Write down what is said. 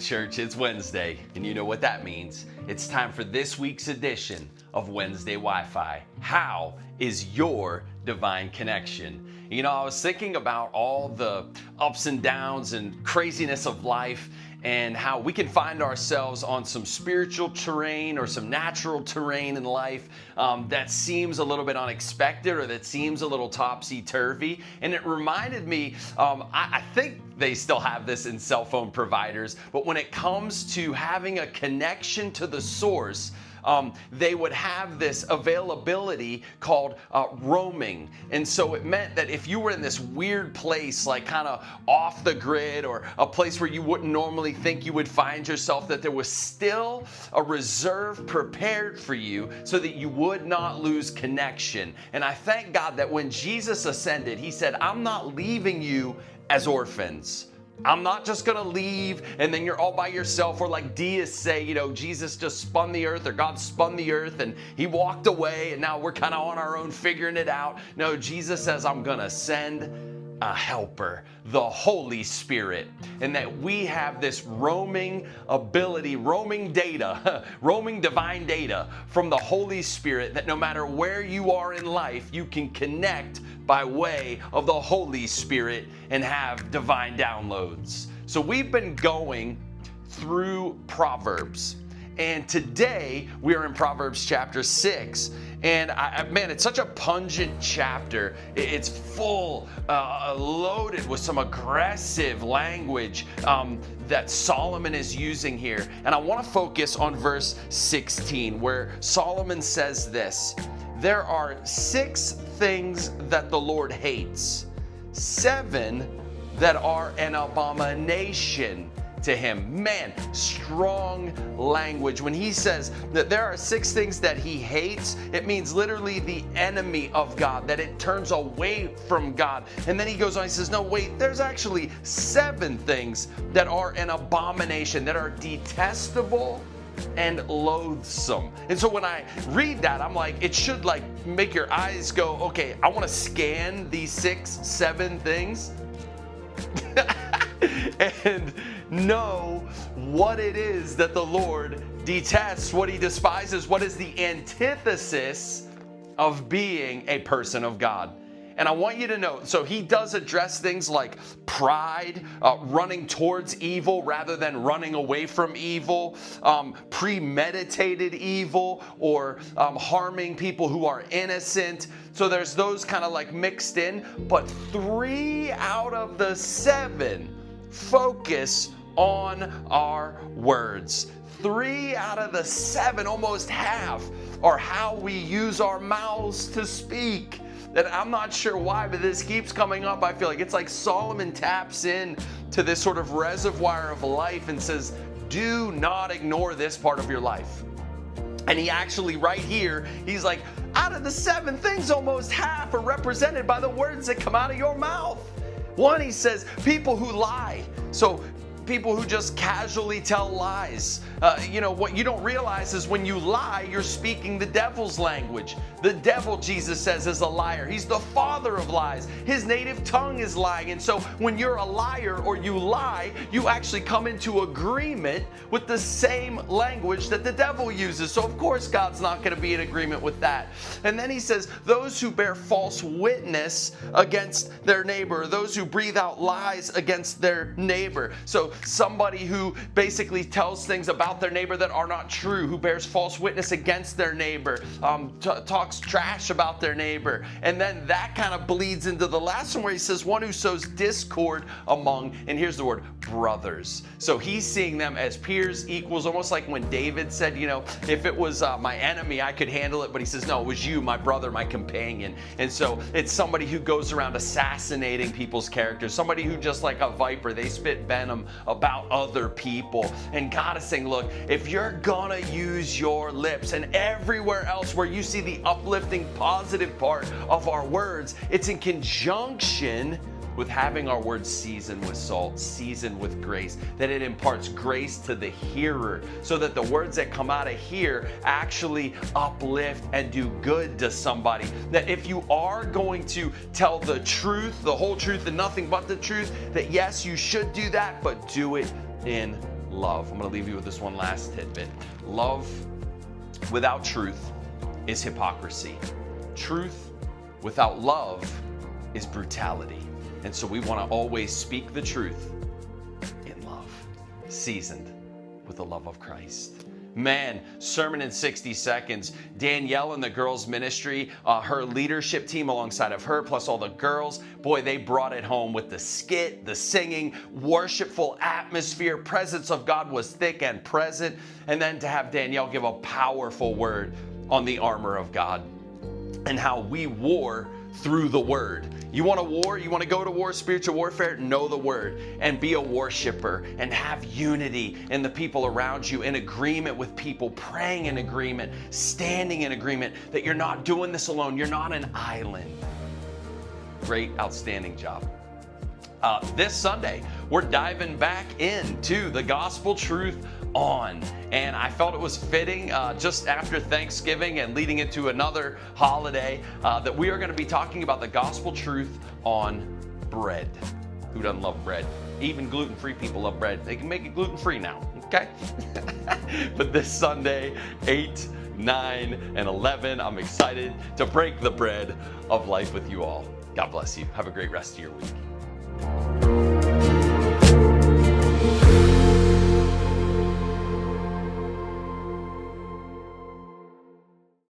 church, it's Wednesday, and you know what that means. It's time for this week's edition of Wednesday Wi-Fi. How is your divine connection? You know, I was thinking about all the ups and downs and craziness of life and how we can find ourselves on some spiritual terrain or some natural terrain in life that seems a little bit unexpected or that seems a little topsy-turvy. And it reminded me, I think they still have this in cell phone providers, but when it comes to having a connection to the source, they would have this availability called roaming. And so it meant that if you were in this weird place, like kind of off the grid or a place where you wouldn't normally think you would find yourself, that there was still a reserve prepared for you so that you would not lose connection. And I thank God that when Jesus ascended, he said, I'm not leaving you as orphans. I'm not just going to leave and then you're all by yourself, or like deists say, you know, Jesus just spun the earth or God spun the earth and he walked away and now we're kind of on our own figuring it out. No, Jesus says, I'm going to send a helper, the Holy Spirit, and that we have this roaming ability, roaming data, roaming divine data from the Holy Spirit, that no matter where you are in life, you can connect by way of the Holy Spirit and have divine downloads. So we've been going through Proverbs, and today we are in Proverbs chapter 6. And man, it's such a pungent chapter. It's full, loaded with some aggressive language that Solomon is using here. And I want to focus on verse 16, where Solomon says this: there are 6 things that the Lord hates, 7 that are an abomination to him. Man, strong language. When he says that there are 6 things that he hates, it means literally the enemy of God, that it turns away from God. And then he goes on, he says, no, wait, there's actually 7 things that are an abomination, that are detestable and loathsome. And so when I read that, I'm like, it should like make your eyes go, okay, I want to scan these 7 things and know what it is that the Lord detests, what he despises, what is the antithesis of being a person of God. And I want you to know, so he does address things like pride, running towards evil rather than running away from evil, premeditated evil, or harming people who are innocent. So there's those kind of like mixed in, but 3 out of the 7 focus on our words. 3 out of the 7, almost half, are how we use our mouths to speak. That I'm not sure why, but this keeps coming up. I feel like it's like Solomon taps in to this sort of reservoir of life and says, do not ignore this part of your life. And he actually right here, he's like, out of the 7 things, almost half are represented by the words that come out of your mouth. 1, he says, people who lie. So people who just casually tell lies. You know, what you don't realize is when you lie, you're speaking the devil's language. The devil, Jesus says, is a liar. He's the father of lies. His native tongue is lying. And so when you're a liar or you lie, you actually come into agreement with the same language that the devil uses. So of course God's not going to be in agreement with that. And then he says, those who bear false witness against their neighbor, those who breathe out lies against their neighbor. So somebody who basically tells things about their neighbor that are not true, who bears false witness against their neighbor, talks trash about their neighbor. And then that kind of bleeds into the last one where he says, one who sows discord among, and here's the word, brothers. So he's seeing them as peers, equals, almost like when David said, you know, if it was my enemy, I could handle it. But he says, no, it was you, my brother, my companion. And so it's somebody who goes around assassinating people's characters, somebody who just like a viper, they spit venom about other people. And God is saying, look, if you're gonna use your lips, and everywhere else where you see the uplifting, positive part of our words, it's in conjunction with having our words seasoned with salt, seasoned with grace, that it imparts grace to the hearer, so that the words that come out of here actually uplift and do good to somebody. That if you are going to tell the truth, the whole truth and nothing but the truth, that yes, you should do that, but do it in love. I'm going to leave you with this one last tidbit. Love without truth is hypocrisy. Truth without love is brutality. And so we want to always speak the truth in love, seasoned with the love of Christ. Man, sermon in 60 seconds. Danielle and the girls' ministry, her leadership team alongside of her, plus all the girls, boy, they brought it home with the skit, the singing, worshipful atmosphere. Presence of God was thick and present. And then to have Danielle give a powerful word on the armor of God and how we war through the word. You want to war? You want to go to war, spiritual warfare? Know the word and be a worshiper and have unity in the people around you, in agreement with people, praying in agreement, standing in agreement that you're not doing this alone. You're not an island. Great, outstanding job. This Sunday, we're diving back into the gospel truth on. And I felt it was fitting just after Thanksgiving and leading into another holiday that we are going to be talking about the gospel truth on bread. Who doesn't love bread? Even gluten-free people love bread. They can make it gluten-free now, okay? But this Sunday, 8, 9, and 11, I'm excited to break the bread of life with you all. God bless you. Have a great rest of your week.